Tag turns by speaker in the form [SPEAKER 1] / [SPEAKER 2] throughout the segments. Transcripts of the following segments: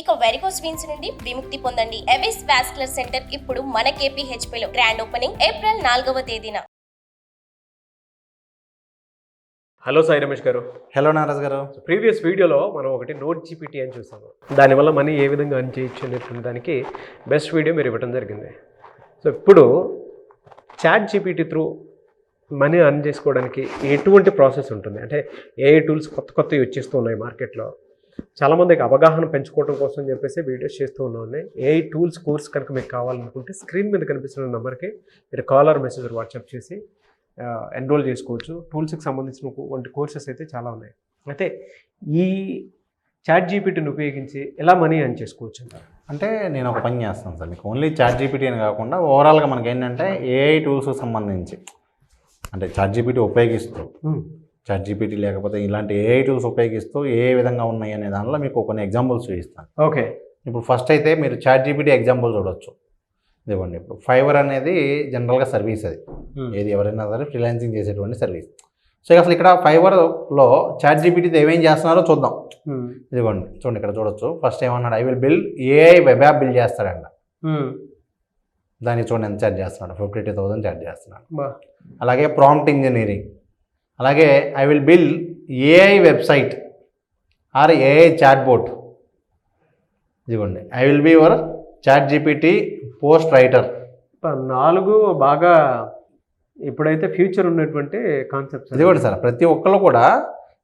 [SPEAKER 1] ఇక varicose veins నుండి విముక్తి పొందండి. ఎవిస్ వాస్కులర్ సెంటర్ ఇప్పుడు మన KPHP లో గ్రాండ్ ఓపెనింగ్ ఏప్రిల్ 4వ తేదీన.
[SPEAKER 2] హలో సాయి రమేష్ గారు.
[SPEAKER 3] హలో నారాజ్ గారు.
[SPEAKER 2] ప్రీవియస్ వీడియోలో మనం ఒకటి నోట్ జీపీటీ అని చూసాము. దానివల్ల మనీ ఏ విధంగా అర్న్ చేయొచ్చు అనేటువంటి దానికి బెస్ట్ వీడియో మీరు ఇవ్వడం జరిగింది. సో ఇప్పుడు chat GPT through money earn చేసుకోవడానికి ఎటువంటి ప్రాసెస్ ఉంటుంది? అంటే ఏ టూల్స్ కొత్తవి వచ్చేస్తూ ఉన్నాయి మార్కెట్లో. చాలామందికి అవగాహన పెంచుకోవడం కోసం చెప్పేసి వీడియోస్ చేస్తూ ఉన్నాను. ఏ టూల్స్ కోర్స్ కనుక మీకు కావాలనుకుంటే స్క్రీన్ మీద కనిపిస్తున్న నెంబర్కి మీరు కాల్ ఆర్ మెసేజ్ వాట్సాప్ చేసి ఎన్రోల్ చేసుకోవచ్చు. టూల్స్కి సంబంధించిన వంటి కోర్సెస్ అయితే చాలా ఉన్నాయి. అయితే ఈ చాట్ జీపీటీని ఉపయోగించి ఎలా మనీ అర్న్ చేసుకోవచ్చు
[SPEAKER 3] అంటే నేను ఒక పని చేస్తాను సార్, మీకు ఓన్లీ చాట్ జీపీటీ అని కాకుండా ఓవరాల్గా మనకి ఏంటంటే ఏఐ టూల్స్కి సంబంధించి అంటే చాట్ జీపీటీ ఉపయోగిస్తూ చాట్ జీపీటీ లేకపోతే ఇలాంటి ఏఐ టూల్స్ ఉపయోగిస్తూ ఏ విధంగా ఉన్నాయి అనే దానిలో మీకు కొన్ని ఎగ్జాంపుల్స్ చూపిస్తాను.
[SPEAKER 2] ఓకే,
[SPEAKER 3] ఇప్పుడు ఫస్ట్ అయితే మీరు చాట్ జీపీటీ ఎగ్జాంపుల్ చూడవచ్చు. ఇదిగోండి, ఇప్పుడు ఫైవర్ అనేది జనరల్గా సర్వీస్, అది ఏది ఎవరైనా సరే ఫ్రీలాన్సింగ్ చేసేటువంటి సర్వీస్. సో అసలు ఇక్కడ ఫైవర్లో చాట్ జీపీటీతో ఏమేం చేస్తున్నారో చూద్దాం. ఇదిగోండి చూడండి, ఇక్కడ చూడొచ్చు. ఫస్ట్ ఏమన్నాడు, I will build AI web app build చేస్తాడంట. దానికి చూడండి ఎంత ఛార్జ్ చేస్తున్నాడు, 52,000 ఛార్జ్ చేస్తున్నాడు. అలాగే ప్రాంప్ట్ ఇంజనీరింగ్, అలాగే I will build AI website or AI chat bot. ఇదిగోండి, I will be your chat GPT post writer.
[SPEAKER 2] 4 బాగా ఇప్పుడైతే ఫ్యూచర్ ఉన్నటువంటి కాన్సెప్ట్స్.
[SPEAKER 3] ఇదిగోండి సార్, ప్రతి ఒక్కళ్ళు కూడా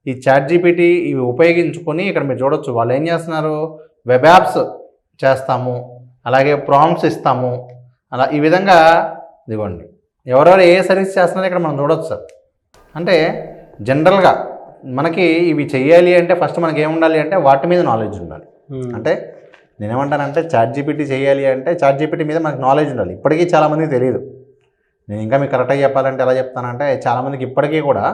[SPEAKER 3] ఈ చాట్ జీపీటీ ఇవి ఉపయోగించుకొని ఇక్కడ మీరు చూడొచ్చు వాళ్ళు ఏం చేస్తున్నారు, వెబ్ యాప్స్ చేస్తాము, అలాగే ప్రాంప్ట్స్ ఇస్తాము, అలా ఈ విధంగా. ఇదిగోండి ఎవరెవరు ఏ సర్వీస్ చేస్తున్నారో ఇక్కడ మనం చూడొచ్చు సార్. అంటే జనరల్గా మనకి ఇవి చెయ్యాలి అంటే ఫస్ట్ మనకి ఏముండాలి అంటే వాటి మీద నాలెడ్జ్ ఉండాలి. అంటే నేనేమంటానంటే చాట్ జీపీటీ చేయాలి అంటే చాట్ జీపీటీ మీద మనకు నాలెడ్జ్ ఉండాలి. ఇప్పటికీ చాలామందికి తెలియదు. నేను ఇంకా మీకు కరెక్ట్గా చెప్పాలంటే ఎలా చెప్తానంటే చాలామందికి ఇప్పటికీ కూడా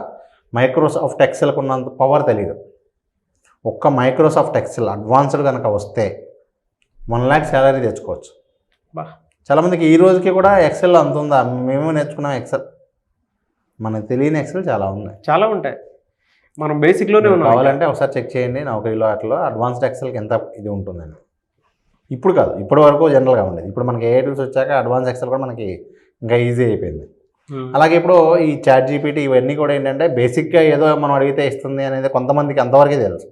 [SPEAKER 3] మైక్రోసాఫ్ట్ ఎక్సెల్కి ఉన్నంత పవర్ తెలియదు. ఒక్క మైక్రోసాఫ్ట్ ఎక్సెల్ అడ్వాన్స్డ్ కనుక వస్తే 1 lakh శాలరీ తెచ్చుకోవచ్చు. చాలామందికి ఈ రోజుకి కూడా ఎక్సెల్ అంత ఉందా, మేము నేర్చుకున్నాం ఎక్సెల్, మనకు తెలియని ఎక్సెల్ చాలా ఉంటాయి.
[SPEAKER 2] మనం బేసిక్లోనే
[SPEAKER 3] కావాలంటే ఒకసారి చెక్ చేయండి నౌకరీలో అట్లా అడ్వాన్స్డ్ ఎక్సెల్కి ఎంత ఇది ఉంటుందండి. ఇప్పుడు కాదు, ఇప్పటి వరకు జనరల్గా ఉండేది. ఇప్పుడు మనకి ఏ టూల్స్ వచ్చాక అడ్వాన్స్ ఎక్సెల్ కూడా మనకి ఇంకా ఈజీ అయిపోయింది. అలాగే ఇప్పుడు ఈ చాట్ జీపీటీ ఇవన్నీ కూడా ఏంటంటే బేసిక్గా ఏదో మనం అడిగితే ఇస్తుంది అనేది కొంతమందికి అంతవరకే తెలుసు.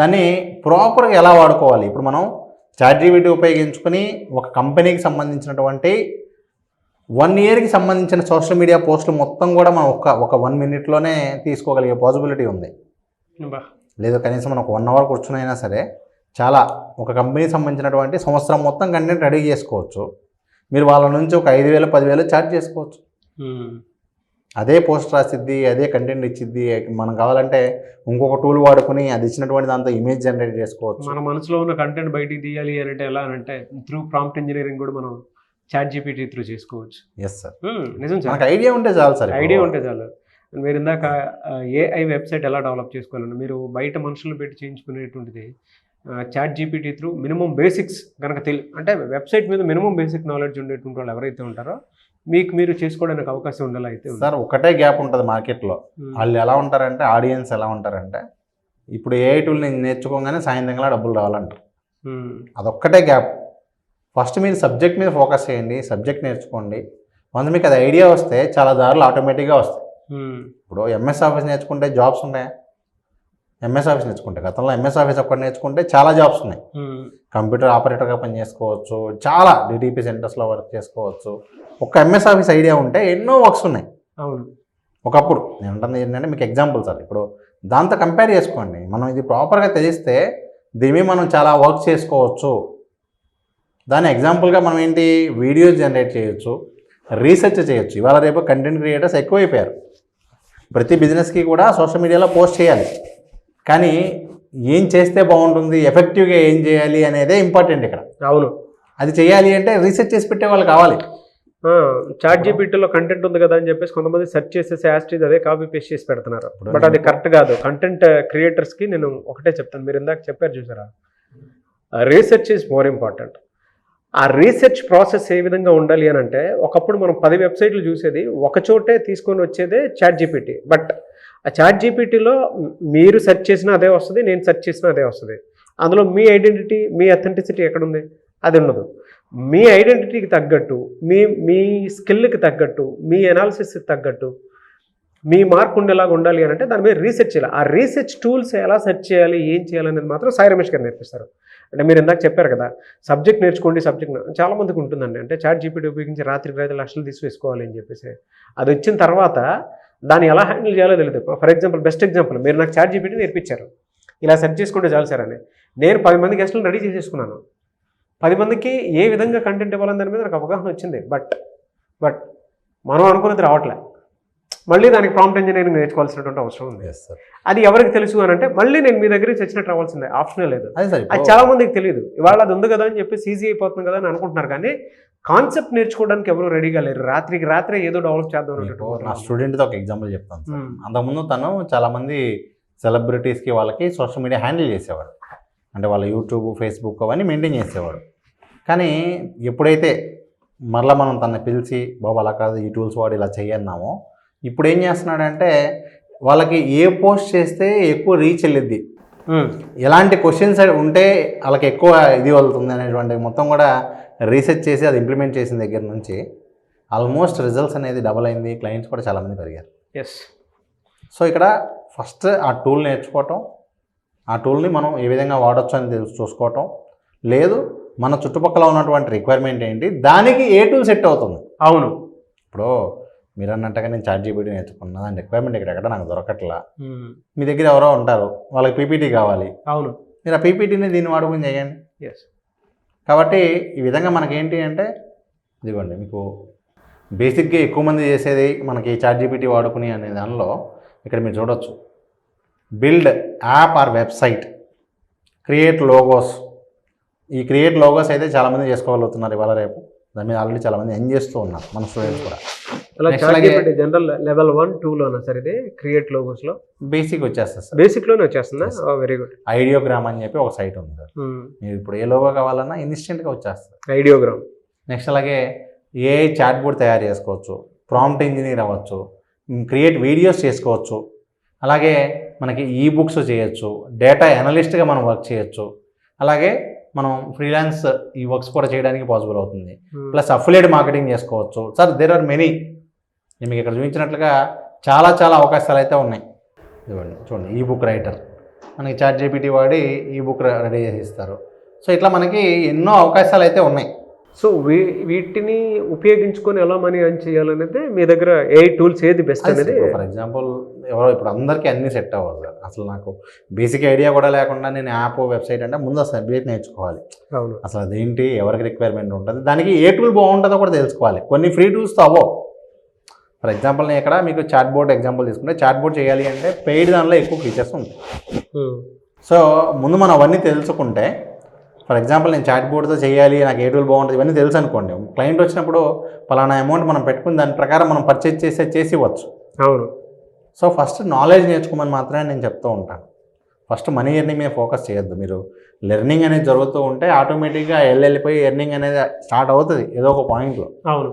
[SPEAKER 3] దాన్ని ప్రాపర్గా ఎలా వాడుకోవాలి, ఇప్పుడు మనం చాట్ జీపీటీ ఉపయోగించుకొని ఒక కంపెనీకి సంబంధించినటువంటి 1 yearకి సంబంధించిన సోషల్ మీడియా పోస్టులు మొత్తం కూడా మనం ఒక 1 minute తీసుకోగలిగే పాసిబిలిటీ ఉంది. లేదు కనీసం మనం ఒక 1 hour కూర్చునైనా సరే చాలా ఒక కంపెనీకి సంబంధించినటువంటి సంవత్సరం మొత్తం కంటెంట్ రెడీ చేసుకోవచ్చు. మీరు వాళ్ళ నుంచి ఒక 5,000 10,000 ఛార్జ్ చేసుకోవచ్చు. అదే పోస్ట్ రాసిద్ది, అదే కంటెంట్ ఇచ్చిద్ది. మనం కావాలంటే ఇంకొక టూల్ వాడుకుని అది ఇచ్చినటువంటి దాంతో ఇమేజ్ జనరేట్ చేసుకోవచ్చు.
[SPEAKER 2] మన మనసులో ఉన్న కంటెంట్ బయటికి తీయాలి అంటే ఎలా అంటే త్రూ ప్రాంప్ట్ ఇంజనీరింగ్ కూడా మనం చాట్ జీపీటీ త్రూ చేసుకోవచ్చు.
[SPEAKER 3] ఎస్ సార్,
[SPEAKER 2] నిజం సార్.
[SPEAKER 3] మనకు ఐడియా ఉంటే చాలు సార్.
[SPEAKER 2] ఐడియా ఉంటే చాలు. మీరు ఇందాక ఏఐ వెబ్సైట్ ఎలా డెవలప్ చేసుకోవాలండి, మీరు బయట మనుషులను పెట్టి చేయించుకునేటువంటిది chat GPT through minimum basics కనుక అంటే వెబ్సైట్ మీద మినిమం బేసిక్ నాలెడ్జ్ ఉండేటువంటి వాళ్ళు ఎవరైతే ఉంటారో మీరు చేసుకోవడానికి అవకాశం ఉండాలి. అయితే
[SPEAKER 3] సార్ ఒకటే గ్యాప్ ఉంటుంది మార్కెట్లో. వాళ్ళు ఎలా ఉంటారంటే ఆడియన్స్ ఎలా ఉంటారంటే ఇప్పుడు ఏఐ టూల్ నేను నేర్చుకోగానే సాయంత్రంగా డబ్బులు రావాలంటారు. అదొక్కటే గ్యాప్. ఫస్ట్ మీరు సబ్జెక్ట్ మీద ఫోకస్ చేయండి, సబ్జెక్ట్ నేర్చుకోండి. వంద మీకు అది ఐడియా వస్తే చాలా దారులు ఆటోమేటిక్గా వస్తాయి. ఇప్పుడు ఎంఎస్ ఆఫీస్ నేర్చుకుంటే జాబ్స్ ఉన్నాయా? ఎంఎస్ ఆఫీస్ నేర్చుకుంటే గతంలో ఎంఎస్ ఆఫీస్ ఒక్కటి నేర్చుకుంటే చాలా జాబ్స్ ఉన్నాయి. కంప్యూటర్ ఆపరేటర్గా పని చేసుకోవచ్చు, చాలా డిటిపి సెంటర్స్లో వర్క్ చేసుకోవచ్చు. ఒక ఎంఎస్ ఆఫీస్ ఐడియా ఉంటే ఎన్నో వర్క్స్ ఉన్నాయి.
[SPEAKER 2] అవును,
[SPEAKER 3] ఒకప్పుడు నేను అంటుంది ఏంటంటే మీకు ఎగ్జాంపుల్ సార్, ఇప్పుడు దాంతో కంపేర్ చేసుకోండి. మనం ఇది ప్రాపర్గా తెలిస్తే దీని మనం చాలా వర్క్ చేసుకోవచ్చు. దాని ఎగ్జాంపుల్గా మనం ఏంటి, వీడియోస్ జనరేట్ చేయొచ్చు, రీసెర్చ్ చేయొచ్చు. ఇవాళ రేపు కంటెంట్ క్రియేటర్స్ ఎక్కువైపోయారు. ప్రతి బిజినెస్కి కూడా సోషల్ మీడియాలో పోస్ట్ చేయాలి. కానీ ఏం చేస్తే బాగుంటుంది, ఎఫెక్టివ్గా ఏం చేయాలి అనేదే ఇంపార్టెంట్ ఇక్కడ.
[SPEAKER 2] అవును,
[SPEAKER 3] అది చేయాలి అంటే రీసెర్చ్ చేసి పెట్టే వాళ్ళు కావాలి.
[SPEAKER 2] చాట్ జీపీటీలో కంటెంట్ ఉంది కదా అని చెప్పేసి కొంతమంది సెర్చ్ చేసేసి యాస్ట్రీజ్ అదే కాపీ పేస్ట్ చేసి పెడుతున్నారు. బట్ అది కరెక్ట్ కాదు. కంటెంట్ క్రియేటర్స్కి నేను ఒకటే చెప్తాను, మీరు ఇందాక చెప్పారు చూసారా, రీసెర్చ్ ఈజ్ మోర్ ఇంపార్టెంట్. ఆ రీసెర్చ్ ప్రాసెస్ ఏ విధంగా ఉండాలి అని అంటే, ఒకప్పుడు మనం 10 వెబ్సైట్లు చూసేది ఒకచోటే తీసుకొని వచ్చేదే చాట్ జీపీటీ. బట్ ఆ చాట్ జీపీటీలో మీరు సెర్చ్ చేసినా అదే వస్తుంది, నేను సెర్చ్ చేసినా అదే వస్తుంది. అందులో మీ ఐడెంటిటీ, మీ అథెంటిసిటీ ఎక్కడుంది? అది ఉండదు. మీ ఐడెంటిటీకి తగ్గట్టు, మీ స్కిల్కి తగ్గట్టు, మీ అనాలిసిస్కి తగ్గట్టు మీ మార్క్ ఉండేలాగా ఉండాలి అని అంటే దాని మీద రీసెర్చ్ చేయాలి. ఆ రీసెర్చ్ టూల్స్ ఎలా సెర్చ్ చేయాలి, ఏం చేయాలనేది మాత్రం సాయి రమేష్ గారు నేర్పిస్తారు. అంటే మీరు ఇందాక చెప్పారు కదా, సబ్జెక్ట్ నేర్చుకోండి, చాలామందికి ఉంటుందండి. అంటే చాట్ జీపీటీ ఉపయోగించి రాత్రికి లక్షలు తీసుకోవాలి అని చెప్పేసి, అది వచ్చిన తర్వాత దాన్ని ఎలా హ్యాండిల్ చేయాలో తెలియదు. ఫర్ ఎగ్జాంపుల్, బెస్ట్ ఎగ్జాంపుల్, మీరు నాకు చాట్ జీపీటీ నేర్పించారు, ఇలా సెర్చ్ చేసుకుంటే చాలు సార్ అని. నేను 10 మంది గెస్టులను రెడీ చేసేసుకున్నాను. 10 మందికి ఏ విధంగా కంటెంట్ ఇవ్వాలని దాని మీద నాకు అవగాహన వచ్చింది. బట్ మనం అనుకున్నది రావట్లే. మళ్ళీ దానికి ప్రాంప్ట్ ఇంజనీరింగ్ నేర్చుకోవాల్సినటువంటి అవసరం ఉంది. అది ఎవరికి తెలుసు అని అంటే మళ్ళీ నేను మీ దగ్గరికి చచ్చినట్టు రావాల్సిందే, ఆప్షనే లేదు. అది చాలా మందికి తెలియదు. ఇవాళ అది ఉంది కదా అని చెప్పేసి ఈజీ అయిపోతుంది కదా అని అనుకుంటున్నారు, కానీ కాన్సెప్ట్ నేర్చుకోవడానికి ఎవరు రెడీగా లేరు. రాత్రే ఏదో డెవలప్ చేద్దాం.
[SPEAKER 3] నా స్టూడెంట్తో ఒక ఎగ్జాంపుల్ చెప్తాను సార్. అంతకుముందు తను చాలామంది సెలబ్రిటీస్కి వాళ్ళకి సోషల్ మీడియా హ్యాండిల్ చేసేవాడు. అంటే వాళ్ళ యూట్యూబ్, ఫేస్బుక్ అవన్నీ మెయింటైన్ చేసేవాడు. కానీ ఎప్పుడైతే మరలా మనం తనని పిలిచి బాబు అలా కాదు, ఈ టూల్స్ వాడు ఇలా చేయన్నామో, ఇప్పుడు ఏం చేస్తున్నాడంటే వాళ్ళకి ఏ పోస్ట్ చేస్తే ఎక్కువ రీచ్ వెళ్ళిద్ది, ఎలాంటి క్వశ్చన్స్ ఉంటే వాళ్ళకి ఎక్కువ ఇది వెళ్తుంది అనేటువంటి మొత్తం కూడా రీసెర్చ్ చేసి అది ఇంప్లిమెంట్ చేసిన దగ్గర నుంచి ఆల్మోస్ట్ రిజల్ట్స్ అనేది డబల్ అయింది. క్లయింట్స్ కూడా చాలామంది పెరిగారు. సో ఇక్కడ ఫస్ట్ ఆ టూల్ నేర్చుకోవటం, ఆ టూల్ని మనం ఏ విధంగా వాడచ్చు అని చూసుకోవటం, లేదు మన చుట్టుపక్కల ఉన్నటువంటి రిక్వైర్మెంట్ ఏంటి, దానికి ఏ టూల్ సెట్ అవుతుంది.
[SPEAKER 2] అవును,
[SPEAKER 3] ఇప్పుడు మీరు అన్నట్టుగా నేను చాట్ జీపీటీ నేర్చుకున్నా, దాని రిక్వైర్మెంట్ ఎక్కడ నాకు దొరకట్లా, మీ దగ్గర ఎవరో ఉంటారు, వాళ్ళకి పీపీటీ కావాలి.
[SPEAKER 2] అవును,
[SPEAKER 3] మీరు ఆ పీపీటీని దీన్ని వాడుకుని చేయండి. కాబట్టి ఈ విధంగా మనకేంటి అంటే ఇదిగోండి, మీకు బేసిక్గా ఎక్కువ మంది చేసేది మనకి చాట్ జీపీటీ వాడుకుని అనే దానిలో ఇక్కడ మీరు చూడవచ్చు, build app or website, create logos. ఈ క్రియేట్ లోగోస్ అయితే చాలామంది చేసుకోగలుగుతున్నారు ఇవాళ రేపు. దాని మీద ఆల్రెడీ చాలామంది ఎంజాయ్ చేస్తూ ఉన్నారు మన స్టూడెంట్స్ కూడా.
[SPEAKER 2] జనరల్ లెవెల్ 1, 2లోనా సార్ ఇది క్రియేట్ లోగోస్లో?
[SPEAKER 3] బేసిక్ వచ్చేస్తుంది సార్.
[SPEAKER 2] బేసిక్లోనే వచ్చేస్తుందా? Very good.
[SPEAKER 3] ఐడియోగ్రామ్ అని చెప్పి ఒక సైట్ ఉంది సార్. మీరు ఇప్పుడు ఏ లోగో కావాలన్నా ఇన్స్టెంట్గా వచ్చేస్తుంది
[SPEAKER 2] ఐడియోగ్రామ్.
[SPEAKER 3] నెక్స్ట్ అలాగే ఏఐ చాట్ బోర్డ్ తయారు చేసుకోవచ్చు, ప్రాంప్ట్ ఇంజనీర్ అవ్వచ్చు, క్రియేట్ వీడియోస్ చేసుకోవచ్చు, అలాగే మనకి ఈ బుక్స్ చేయొచ్చు, డేటా అనలిస్ట్గా మనం వర్క్ చేయొచ్చు, అలాగే మనం ఫ్రీలాన్స్ ఈ వర్క్స్ కూడా చేయడానికి పాసిబుల్ అవుతుంది. ప్లస్ అఫిలియేట్ మార్కెటింగ్ చేసుకోవచ్చు. Sir there are many. నేను మీకు ఇక్కడ చూపించినట్లుగా చాలా అవకాశాలు అయితే ఉన్నాయి. చూడండి, ఈ బుక్ రైటర్, మనకి చాట్ జీపీటీ వాడి ఈ బుక్ రెడీ చేసి ఇస్తారు. సో ఇట్లా మనకి ఎన్నో అవకాశాలు అయితే ఉన్నాయి.
[SPEAKER 2] సో వీటిని ఉపయోగించుకొని ఎలా మనీ ఎర్న్ చేయాలనేది మీ దగ్గర ఏ టూల్స్ ఏది బెస్ట్ అనేది.
[SPEAKER 3] ఫర్ ఎగ్జాంపుల్ ఎవరో ఇప్పుడు అందరికీ అన్నీ సెట్ అవ్వదు సార్. అసలు నాకు బేసిక్ ఐడియా కూడా లేకుండా నేను యాప్, వెబ్సైట్ అంటే ముందు అసలు సబ్జెక్ట్ నేర్చుకోవాలి.
[SPEAKER 2] అవును,
[SPEAKER 3] అసలు అదేంటి, ఎవరికి రిక్వైర్మెంట్ ఉంటుంది, దానికి ఏ టూల్ బాగుంటుందో కూడా తెలుసుకోవాలి. కొన్ని ఫ్రీ టూల్స్తో అవ్వవు. ఫర్ ఎగ్జాంపుల్ నేను ఇక్కడ మీకు చాట్ బోర్డ్ ఎగ్జాంపుల్ తీసుకుంటే, చాట్ బోర్డ్ చేయాలి అంటే పెయిడ్ దానిలో ఎక్కువ ఫీచర్స్ ఉంటాయి. సో ముందు మనం అవన్నీ తెలుసుకుంటే, ఫర్ ఎగ్జాంపుల్ నేను చాట్ బోర్డ్తో చేయాలి, నాకు ఏ టూల్ బాగుంటుంది ఇవన్నీ తెలుసు అనుకోండి, క్లయింట్ వచ్చినప్పుడు పలానా అమౌంట్ మనం పెట్టుకుని దాని ప్రకారం మనం పర్చేజ్ చేసి ఇవ్వచ్చు.
[SPEAKER 2] అవును.
[SPEAKER 3] సో ఫస్ట్ నాలెడ్జ్ నేర్చుకోమని మాత్రమే నేను చెప్తూ ఉంటాను. ఫస్ట్ మనీ ఎర్నింగ్ మీద ఫోకస్ చేయొద్దు. మీరు లెర్నింగ్ అనేది జరుగుతూ ఉంటే ఆటోమేటిక్గా వెళ్ళిపోయి ఎర్నింగ్ అనేది స్టార్ట్ అవుతుంది ఏదో ఒక పాయింట్లో.
[SPEAKER 2] అవును,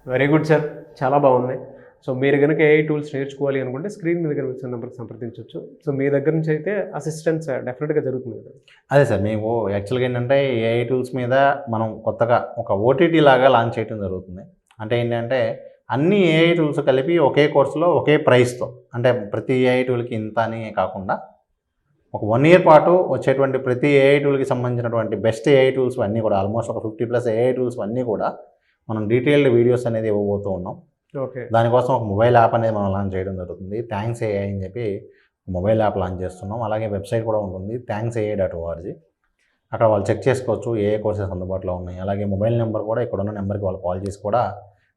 [SPEAKER 2] వెరీ గుడ్ సార్, చాలా బాగుంది. సో మీరు కనుక ఏఐ టూల్స్ నేర్చుకోవాలి అనుకుంటే స్క్రీన్ మీద కనిపిస్తున్న నెంబర్కి సంప్రదించవచ్చు. సో మీ దగ్గర నుంచి అయితే అసిస్టెన్స్ డెఫినెట్గా జరుగుతుంది కదా.
[SPEAKER 3] అదే సార్, మేము యాక్చువల్గా ఏంటంటే ఏఐ టూల్స్ మీద మనం కొత్తగా ఒక ఓటీటీ లాగా లాంచ్ చేయడం జరుగుతుంది. అంటే ఏంటంటే అన్ని ఏఐ టూల్స్ కలిపి ఒకే కోర్సులో ఒకే ప్రైస్తో, అంటే ప్రతి ఏఐ టూల్కి ఇంత అని కాకుండా ఒక 1 year పాటు వచ్చేటువంటి ప్రతి ఏఐ టూల్కి సంబంధించినటువంటి బెస్ట్ ఏఐ టూల్స్ అన్నీ కూడా ఆల్మోస్ట్ ఒక 50+ ఏఐ టూల్స్ అన్నీ కూడా మనం డీటెయిల్డ్ వీడియోస్ అనేది ఇవ్వబోతూ ఉన్నాం.
[SPEAKER 2] ఓకే.
[SPEAKER 3] దానికోసం ఒక మొబైల్ యాప్ అనేది మనం లాంచ్ చేయడం జరుగుతుంది. థ్యాంక్స్ ఏఐ అని చెప్పి మొబైల్ యాప్ లాంచ్ చేస్తున్నాం. అలాగే వెబ్సైట్ కూడా ఉంటుంది, thanksai.org. అక్కడ వాళ్ళు చెక్ చేసుకోవచ్చు ఏ కోర్సెస్ అందుబాటులో ఉన్నాయి. అలాగే మొబైల్ నెంబర్ కూడా ఇక్కడ ఉన్న నెంబర్కి వాళ్ళు కాల్ చేసి కూడా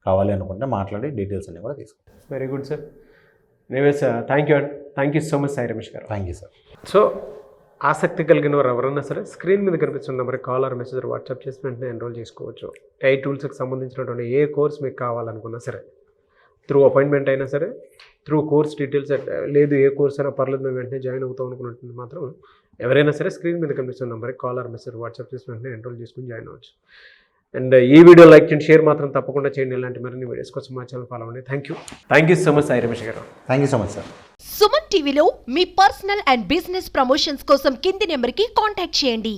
[SPEAKER 3] కావాలి అనుకుంటే మాట్లాడి డీటెయిల్స్ అన్నీ కూడా తీసుకోండి.
[SPEAKER 2] Very good sir. Anyways thank you so much Sai Ramesh గారు.
[SPEAKER 3] Thank you sir.
[SPEAKER 2] సో ఆసక్తి కలిగిన వారు ఎవరన్నా సరే స్క్రీన్ మీద కనిపిస్తున్న నెంబర్కి కాల్ ఆర్ మెసేజ్ వాట్సాప్ చేసి వెంటనే ఎన్రోల్ చేసుకోవచ్చు. ఏ టూల్స్కి సంబంధించినటువంటి ఏ కోర్స్ మీకు కావాలనుకున్నా సరే, త్రూ అపాయింట్మెంట్ అయినా సరే, త్రూ కోర్స్ డీటెయిల్స్, లేదు ఏ కోర్స్ అయినా పర్లేదు మేము వెంటనే జాయిన్ అవుతాం అనుకున్నట్టు మాత్రం ఎవరైనా సరే స్క్రీన్ మీద కనిపిస్తున్న నెంబర్కి కాల్ ఆర్ మెసేజ్ వాట్సాప్ చేసి వెంటనే ఎన్రోల్ చేసుకుని జాయిన్ అవ్వచ్చు. అండ్ ఈ వీడియో లైక్ చేయండి, షేర్ మాత్రం తప్పకుండా చేయండి. ఇలాంటి మరిన్ని వీడియోస్ కోసం మా ఛానల్ ఫాలో అవ్వండి. Thank you so much Sai Ramesh గారు.
[SPEAKER 3] Thank you so much sir.
[SPEAKER 4] Suman టీవీలో మీ పర్సనల్ అండ్ బిజినెస్ ప్రమోషన్స్ కోసం కింది నెంబర్కి కాంటాక్ట్ చేయండి.